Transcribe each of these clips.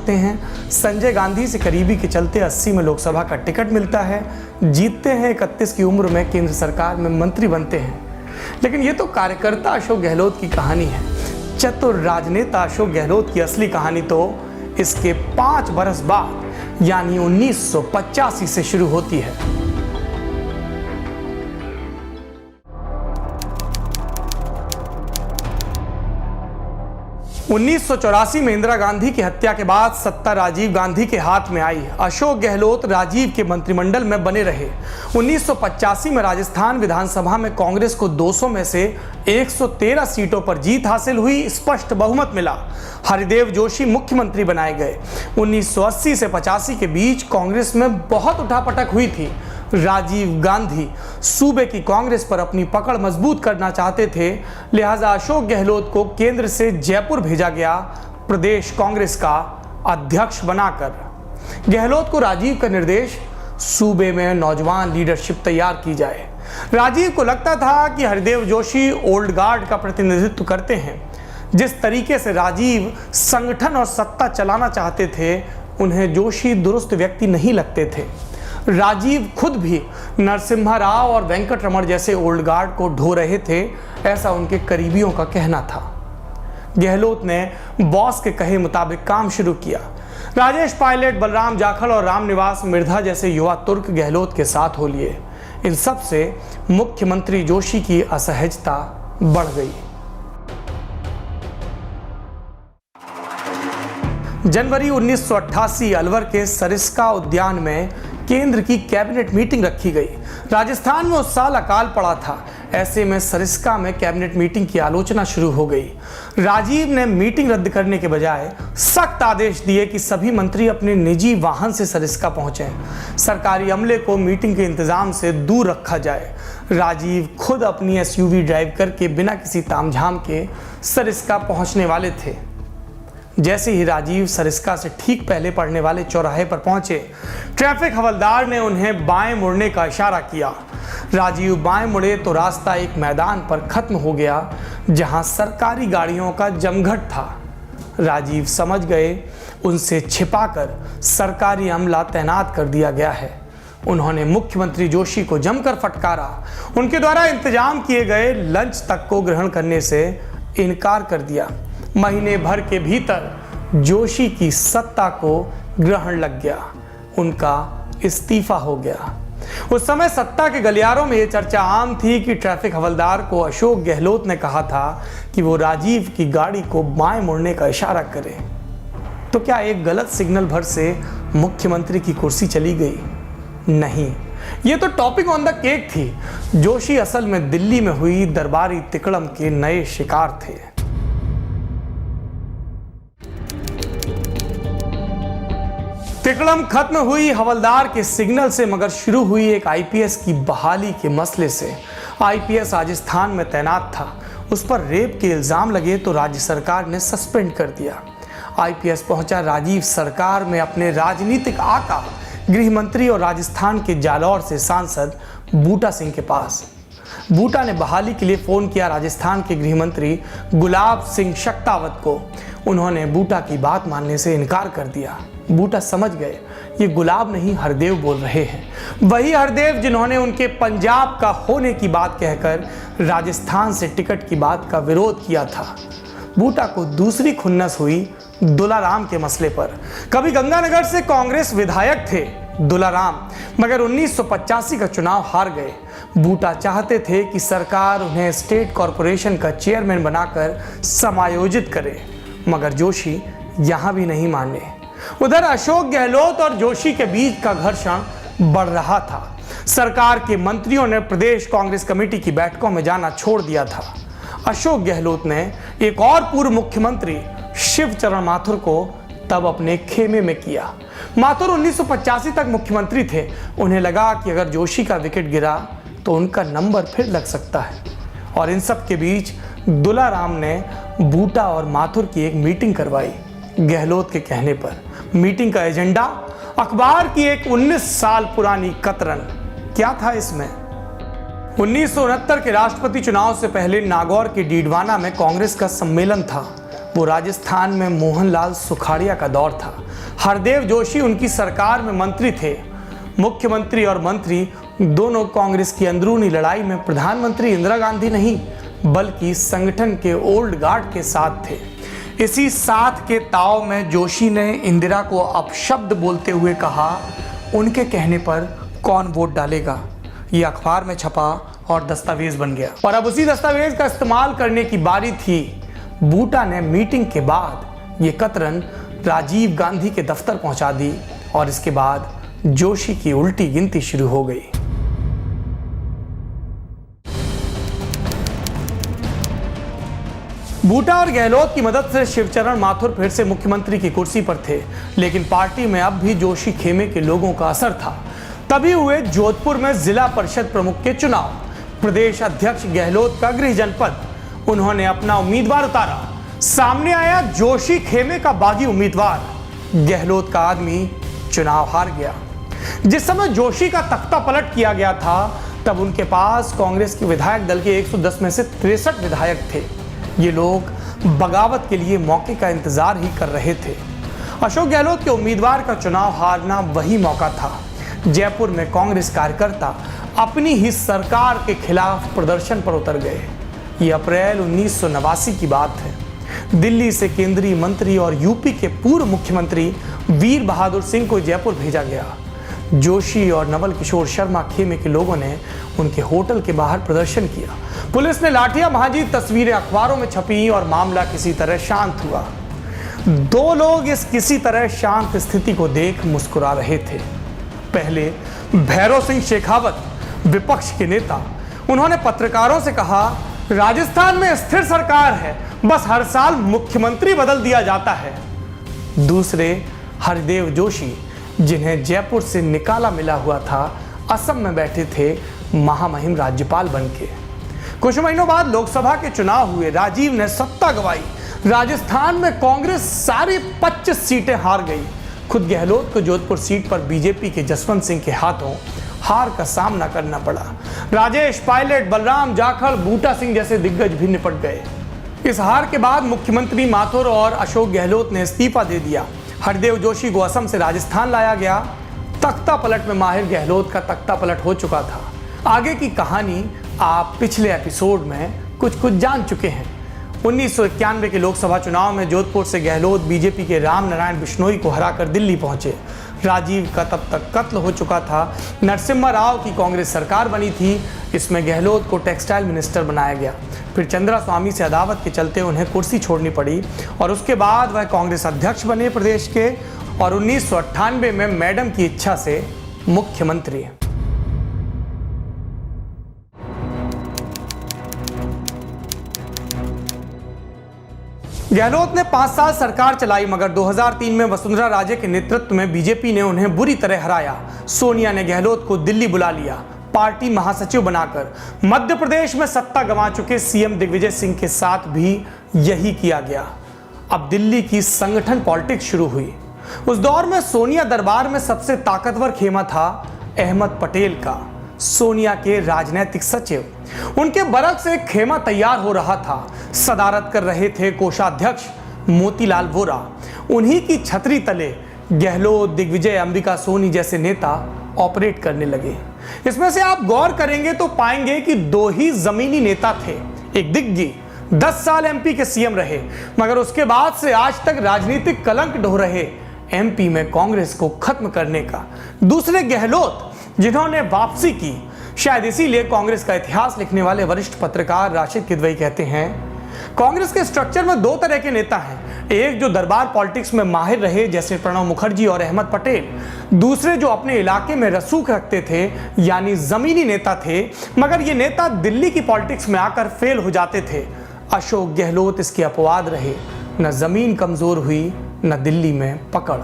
सकते हैं। संजय गांधी से करीबी के चलते 80 में लोकसभा का टिकट मिलता है, जीतते हैं, 31 की उम्र में केंद्र सरकार में मंत्री बनते हैं। लेकिन ये तो कार्यकर्ता अशोक गहलोत की कहानी है। चतुर राजनेता अशोक गहलोत की असली कहानी तो इसके 5 बरस बाद यानी 1985 से शुरू होती है। उन्नीस में इंदिरा गांधी की हत्या के बाद सत्ता राजीव गांधी के हाथ में आई। अशोक गहलोत राजीव के मंत्रिमंडल में बने रहे। 1985 में राजस्थान विधानसभा में कांग्रेस को 200 में से 113 सीटों पर जीत हासिल हुई, स्पष्ट बहुमत मिला। हरिदेव जोशी मुख्यमंत्री बनाए गए। 1980 से 85 के बीच कांग्रेस में बहुत उठापटक हुई थी। राजीव गांधी सूबे की कांग्रेस पर अपनी पकड़ मजबूत करना चाहते थे, लिहाजा अशोक गहलोत को केंद्र से जयपुर भेजा गया प्रदेश कांग्रेस का अध्यक्ष बनाकर। गहलोत को राजीव का निर्देश, सूबे में नौजवान लीडरशिप तैयार की जाए। राजीव को लगता था कि हरिदेव जोशी ओल्ड गार्ड का प्रतिनिधित्व करते हैं। जिस तरीके से राजीव संगठन और सत्ता चलाना चाहते थे, उन्हें जोशी दुरुस्त व्यक्ति नहीं लगते थे। राजीव खुद भी नरसिम्हा राव और वेंकटरमण जैसे ओल्ड गार्ड को ढो रहे थे, ऐसा उनके करीबियों का कहना था। गहलोत ने बॉस के कहे मुताबिक काम शुरू किया। राजेश पायलट, बलराम जाखड़ और रामनिवास मिर्धा जैसे युवा तुर्क गहलोत के साथ हो लिए। इन सब से मुख्यमंत्री जोशी की असहजता बढ़ गई। जनवरी 1988 अलवर के सरिस्का उद्यान में केंद्र की कैबिनेट मीटिंग रखी गई। राजस्थान में उस साल अकाल पड़ा था। ऐसे में सरिस्का में कैबिनेट मीटिंग की आलोचना शुरू हो गई। राजीव ने मीटिंग रद्द करने के बजाय सख्त आदेश दिए कि सभी मंत्री अपने निजी वाहन से सरिस्का पहुंचें। सरकारी अमले को मीटिंग के इंतजाम से दूर रखा जाए। राजीव खुद अपनी एसयूवी ड्राइव करके बिना किसी तामझाम के सरिस्का पहुंचने वाले थे। जैसे ही राजीव सरिस्का से ठीक पहले पड़ने वाले चौराहे पर पहुंचे, ट्रैफिक हवलदार ने उन्हें बाएं मुड़ने का इशारा किया। राजीव बाएं मुड़े तो रास्ता एक मैदान पर खत्म हो गया जहां सरकारी गाड़ियों का जमघट था। राजीव समझ गए उनसे छिपाकर सरकारी अमला तैनात कर दिया गया है। उन्होंने मुख्यमंत्री जोशी को जमकर फटकारा। उनके द्वारा इंतजाम किए गए लंच तक को ग्रहण करने से इनकार कर दिया। महीने भर के भीतर जोशी की सत्ता को ग्रहण लग गया। उनका इस्तीफा हो गया। उस समय सत्ता के गलियारों में यह चर्चा आम थी कि ट्रैफिक हवलदार को अशोक गहलोत ने कहा था कि वो राजीव की गाड़ी को बाएं मुड़ने का इशारा करे। तो क्या एक गलत सिग्नल भर से मुख्यमंत्री की कुर्सी चली गई? नहीं, ये तो टॉपिक ऑन द केक थी। जोशी असल में दिल्ली में हुई दरबारी तिकड़म के नए शिकार थे। तिकड़म खत्म हुई हवलदार के सिग्नल से, मगर शुरू हुई एक आईपीएस की बहाली के मसले से। आईपीएस राजस्थान में तैनात था, उस पर रेप के इल्जाम लगे तो राज्य सरकार ने सस्पेंड कर दिया। आईपीएस पहुंचा राजीव सरकार में अपने राजनीतिक आका गृह मंत्री और राजस्थान के जालौर से सांसद बूटा सिंह के पास। बूटा ने बहाली के लिए फोन किया राजस्थान के गृह मंत्री गुलाब सिंह शक्तावत को। उन्होंने बूटा की बात मानने से इनकार कर दिया। बूटा समझ गए ये गुलाब नहीं हरदेव बोल रहे हैं, वही हरदेव जिन्होंने उनके पंजाब का होने की बात कहकर राजस्थान से टिकट की बात का विरोध किया था। बूटा को दूसरी खुन्नस हुई दुलाराम के मसले पर। कभी गंगानगर से कांग्रेस विधायक थे दुलाराम, मगर 1985 का चुनाव हार गए। बूटा चाहते थे कि सरकार उन्हें स्टेट कॉरपोरेशन का चेयरमैन बनाकर समायोजित करे, मगर जोशी यहां भी नहीं माने। उधर अशोक गहलोत और जोशी के बीच का घर्षण बढ़ रहा था। सरकार के मंत्रियों ने प्रदेश कांग्रेस कमेटी की बैठकों में जाना छोड़ दिया था। अशोक गहलोत ने एक और पूर्व मुख्यमंत्री शिवचरण माथुर को तब अपने खेमे में किया। माथुर 1985 तक मुख्यमंत्री थे। उन्हें लगा कि अगर जोशी का विकेट गिरा तो उनका नंबर फिर लग सकता है। और इन सब के बीच दुलाराम ने बूटा और माथुर की एक मीटिंग करवाई गहलोत के कहने पर। मीटिंग का एजेंडा अखबार की एक 19 साल पुरानी कतरन। क्या था इसमें? 1969 के राष्ट्रपति चुनाव से पहले नागौर के डीडवाना में कांग्रेस का सम्मेलन था। वो राजस्थान में मोहनलाल सुखाड़िया का दौर था। हरदेव जोशी उनकी सरकार में मंत्री थे। मुख्यमंत्री और मंत्री दोनों कांग्रेस की अंदरूनी लड़ाई में प्रधानमंत्री इंदिरा गांधी नहीं बल्कि संगठन के ओल्ड गार्ड के साथ थे। इसी साथ के ताव में जोशी ने इंदिरा को अपशब्द बोलते हुए कहा, उनके कहने पर कौन वोट डालेगा। ये अखबार में छपा और दस्तावेज बन गया। और अब उसी दस्तावेज का इस्तेमाल करने की बारी थी। बूटा ने मीटिंग के बाद ये कतरन राजीव गांधी के दफ्तर पहुंचा दी और इसके बाद जोशी की उल्टी गिनती शुरू हो गई। बूटा और गहलोत की मदद से शिवचरण माथुर फिर से मुख्यमंत्री की कुर्सी पर थे, लेकिन पार्टी में अब भी जोशी खेमे के लोगों का असर था। तभी हुए जोधपुर में जिला परिषद प्रमुख के चुनाव। प्रदेश अध्यक्ष गहलोत का गृह जनपद, उन्होंने अपना उम्मीदवार उतारा। सामने आया जोशी खेमे का बागी उम्मीदवार। गहलोत का आदमी चुनाव हार गया। जिस समय जोशी का तख्ता पलट किया गया था तब उनके पास कांग्रेस के विधायक दल के 110 में से 63 विधायक थे। ये लोग बगावत के लिए मौके का इंतजार ही कर रहे थे। अशोक गहलोत के उम्मीदवार का चुनाव हारना वही मौका था। जयपुर में कांग्रेस कार्यकर्ता अपनी ही सरकार के खिलाफ प्रदर्शन पर उतर गए। ये अप्रैल 1989 की बात है। दिल्ली से केंद्रीय मंत्री और यूपी के पूर्व मुख्यमंत्री वीर बहादुर सिंह को जयपुर भेजा गया। जोशी और नवल किशोर शर्मा खेमे के लोगों ने उनके होटल के बाहर प्रदर्शन किया। पुलिस ने लाठियां भांजी, तस्वीरें अखबारों में छपी और मामला किसी तरह शांत हुआ। दो लोग इस किसी तरह शांत स्थिति को देख मुस्कुरा रहे थे। पहले भैरव सिंह शेखावत, विपक्ष के नेता, उन्होंने पत्रकारों से कहा, राजस्थान में स्थिर सरकार है, बस हर साल मुख्यमंत्री बदल दिया जाता है। दूसरे हरदेव जोशी, जिन्हें जयपुर से निकाला मिला हुआ था, असम में बैठे थे महामहिम राज्यपाल बनके। कुछ महीनों बाद लोकसभा के चुनाव हुए। राजीव ने सत्ता गंवाई। राजस्थान में कांग्रेस सारी 25 सीटें हार गई। खुद गहलोत को जोधपुर सीट पर बीजेपी के जसवंत सिंह के हाथों हार का सामना करना पड़ा। राजेश पायलट, बलराम जाखड़, बूटा सिंह जैसे दिग्गज भी निपट गए। इस हार के बाद मुख्यमंत्री माथुर और अशोक गहलोत ने इस्तीफा दे दिया। हरदेव जोशी को असम से राजस्थान लाया गया। तख्ता पलट में माहिर गहलोत का तख्ता पलट हो चुका था। आगे की कहानी आप पिछले एपिसोड में कुछ जान चुके हैं। 1991 के लोकसभा चुनाव में जोधपुर से गहलोत बीजेपी के राम नारायण बिश्नोई को हराकर दिल्ली पहुंचे। राजीव का तब तक कत्ल हो चुका था। नरसिम्हा राव की कांग्रेस सरकार बनी थी। इसमें गहलोत को टेक्सटाइल मिनिस्टर बनाया गया। फिर चंद्रा स्वामी से अदावत के चलते उन्हें कुर्सी छोड़नी पड़ी और उसके बाद वह कांग्रेस अध्यक्ष बने प्रदेश के और 1998 में मैडम की इच्छा से मुख्यमंत्री। गहलोत ने 5 साल सरकार चलाई, मगर 2003 में वसुंधरा राजे के नेतृत्व में बीजेपी ने उन्हें बुरी तरह हराया। सोनिया ने गहलोत को दिल्ली बुला लिया, पार्टी महासचिव बनाकर। मध्य प्रदेश में सत्ता गंवा चुके सीएम दिग्विजय सिंह के साथ भी यही किया गया। अब दिल्ली की संगठन पॉलिटिक्स शुरू हुई। उस दौर में सोनिया दरबार में सबसे ताकतवर खेमा था अहमद पटेल का, सोनिया के राजनीतिक सचिव। उनके बरक से एक खेमा तैयार हो रहा था। सदारत कर रहे थे कोषाध्यक्ष मोतीलाल वोरा। उन्हीं की छतरी तले गहलोत, दिग्विजय, अंबिका सोनी जैसे नेता ऑपरेट करने लगे। इसमें से आप गौर करेंगे तो पाएंगे कि 2 ही जमीनी नेता थे। एक दिग्गी 10 साल एमपी के सीएम रहे, मगर उसके बाद से आज तक राजनीतिक कलंक ढो रहे एमपी में कांग्रेस को खत्म करने का। दूसरे गहलोत, जिन्होंने वापसी की। शायद इसीलिए कांग्रेस का इतिहास लिखने वाले वरिष्ठ पत्रकार राशिद किदवई कहते हैं, कांग्रेस के स्ट्रक्चर में 2 तरह के नेता हैं। एक जो दरबार पॉलिटिक्स में माहिर रहे जैसे प्रणब मुखर्जी और अहमद पटेल। दूसरे जो अपने इलाके में रसूख रखते थे, यानी जमीनी नेता थे, मगर ये नेता दिल्ली की पॉलिटिक्स में आकर फेल हो जाते थे। अशोक गहलोत इसके अपवाद रहे। न जमीन कमजोर हुई, न दिल्ली में पकड़।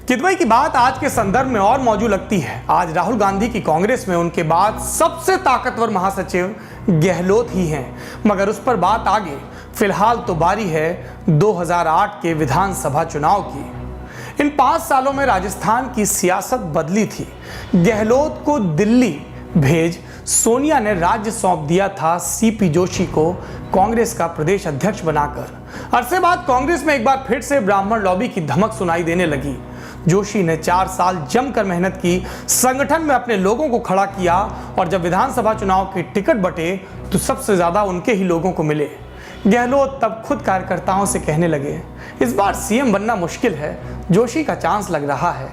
किदवई की बात आज के संदर्भ में और मौजू लगती है। आज राहुल गांधी की कांग्रेस में उनके बाद सबसे ताकतवर महासचिव गहलोत ही हैं, मगर उस पर बात आगे। फिलहाल तो बारी है 2008 के विधानसभा चुनाव की। इन 5 सालों में राजस्थान की सियासत बदली थी। गहलोत को दिल्ली भेज सोनिया ने राज्य सौंप दिया था सीपी जोशी को कांग्रेस का प्रदेश अध्यक्ष बनाकर। अरसे बाद कांग्रेस में एक बार फिर से ब्राह्मण लॉबी की धमक सुनाई देने लगी। जोशी ने 4 साल जमकर मेहनत की, संगठन में अपने लोगों को खड़ा किया और जब विधानसभा चुनाव के टिकट बटे तो सबसे ज्यादा उनके ही लोगों को मिले। गहलोत तब खुद कार्यकर्ताओं से कहने लगे, इस बार सीएम बनना मुश्किल है, जोशी का चांस लग रहा है।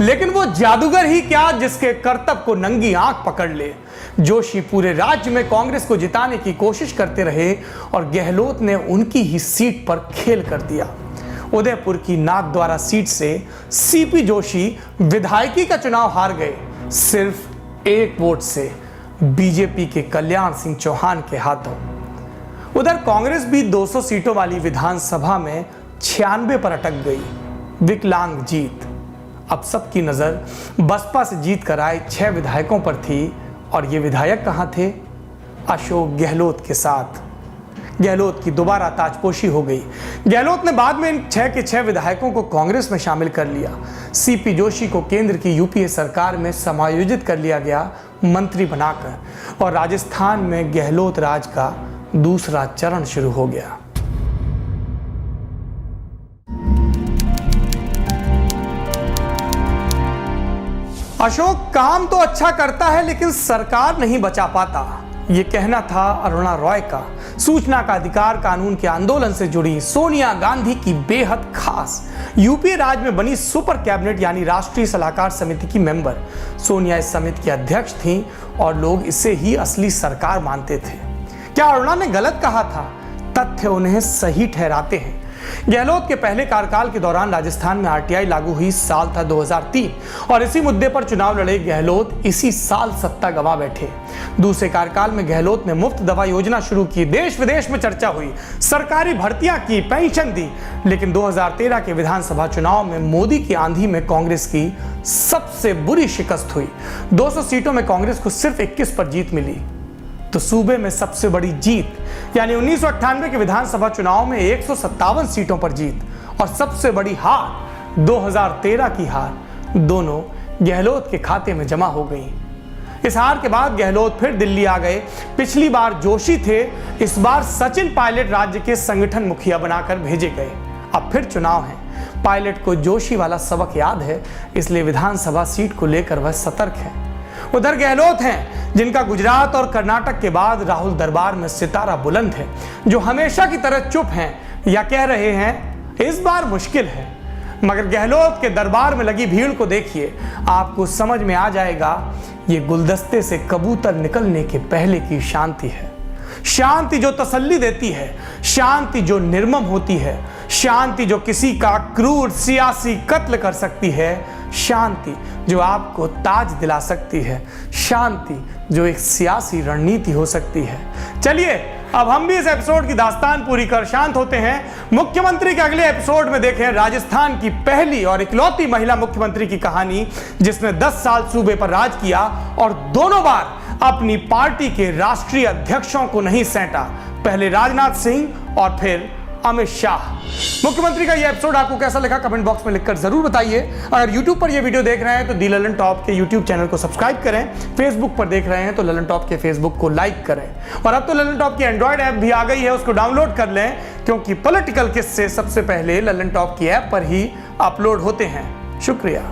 लेकिन वो जादूगर ही क्या जिसके करतब को नंगी आंख पकड़ ले। जोशी पूरे राज्य में कांग्रेस को जिताने की कोशिश करते रहे और गहलोत ने उनकी ही सीट पर खेल कर दिया। उदयपुर की नाथद्वारा सीट से सीपी जोशी विधायकी का चुनाव हार गए, सिर्फ 1 वोट से बीजेपी के कल्याण सिंह चौहान के हाथों। उधर कांग्रेस भी 200 सीटों वाली विधानसभा में 96 पर अटक गई। विकलांग जीत। अब सबकी नजर बसपा से जीत कर आए 6 विधायकों पर थी और ये विधायक कहां थे? अशोक गहलोत के साथ। गहलोत की दोबारा ताजपोशी हो गई। गहलोत ने बाद में इन 6 के 6 विधायकों को कांग्रेस में शामिल कर लिया। सीपी जोशी को केंद्र की यूपीए सरकार में समायोजित कर लिया गया मंत्री बनाकर और राजस्थान में गहलोत राज का दूसरा चरण शुरू हो गया। अशोक काम तो अच्छा करता है लेकिन सरकार नहीं बचा पाता, ये कहना था अरुणा रॉय का। सूचना का अधिकार कानून के आंदोलन से जुड़ी सोनिया गांधी की बेहद खास यूपीए राज में बनी सुपर कैबिनेट यानी राष्ट्रीय सलाहकार समिति की मेंबर। सोनिया इस समिति की अध्यक्ष थीं और लोग इसे ही असली सरकार मानते थे। क्या अरुणा ने गलत कहा था? तथ्य उन्हें सही ठहराते हैं। गहलोत के पहले कार्यकाल के दौरान राजस्थान में आरटीआई लागू हुई, साल था 2003 और इसी मुद्दे पर चुनाव लड़े गहलोत इसी साल सत्ता गंवा बैठे। दूसरे कार्यकाल में गहलोत ने मुफ्त दवा योजना शुरू की, देश विदेश में चर्चा हुई, सरकारी भर्तियां की, पेंशन दी। लेकिन 2013 के विधानसभा चुनाव में मोदी की आंधी में कांग्रेस की सबसे बुरी शिकस्त हुई। 200 सीटों में कांग्रेस को सिर्फ 21 पर जीत मिली। तो सूबे में सबसे बड़ी जीत यानी 1998 के विधानसभा चुनाव में 157 सीटों पर जीत और सबसे बड़ी हार 2013 की हार, दोनों गहलोत के खाते में जमा हो गई। इस हार के बाद गहलोत फिर दिल्ली आ गए। पिछली बार जोशी थे, इस बार सचिन पायलट राज्य के संगठन मुखिया बनाकर भेजे गए। अब फिर चुनाव है। पायलट को जोशी वाला सबक याद है, इसलिए विधानसभा सीट को लेकर वह सतर्क है। उधर गहलोत हैं जिनका गुजरात और कर्नाटक के बाद राहुल दरबार में सितारा बुलंद है, जो हमेशा की तरह चुप हैं या कह रहे हैं इस बार मुश्किल है। मगर गहलोत के दरबार में लगी भीड़ को देखिए, आपको समझ में आ जाएगा ये गुलदस्ते से कबूतर निकलने के पहले की शांति है। शांति जो तसल्ली देती है, शांति जो निर्मम होती है, शांति जो किसी का क्रूर सियासी कत्ल कर सकती है, शांति जो आपको ताज दिला सकती है, शांति जो एक सियासी रणनीति हो सकती है। चलिए अब हम भी इस एपिसोड की दास्तान पूरी कर शांत होते हैं। मुख्यमंत्री के अगले एपिसोड में देखें राजस्थान की पहली और इकलौती महिला मुख्यमंत्री की कहानी, जिसने 10 साल सूबे पर राज किया और दोनों बार अपनी पार्टी के राष्ट्रीय अध्यक्षों को नहीं सैंटा, पहले राजनाथ सिंह और फिर अमित शाह। मुख्यमंत्री का यह एपिसोड आपको कैसा लगा कमेंट बॉक्स में लिखकर जरूर बताइए। अगर YouTube पर यह वीडियो देख रहे हैं तो दी ललन टॉप के YouTube चैनल को सब्सक्राइब करें। Facebook पर देख रहे हैं तो ललन टॉप के Facebook को लाइक करें। और अब तो ललन टॉप की एंड्रॉइड ऐप भी आ गई है, उसको डाउनलोड कर लें, क्योंकि पॉलिटिकल किस्से सबसे पहले ललन टॉप की ऐप पर ही अपलोड होते हैं। शुक्रिया।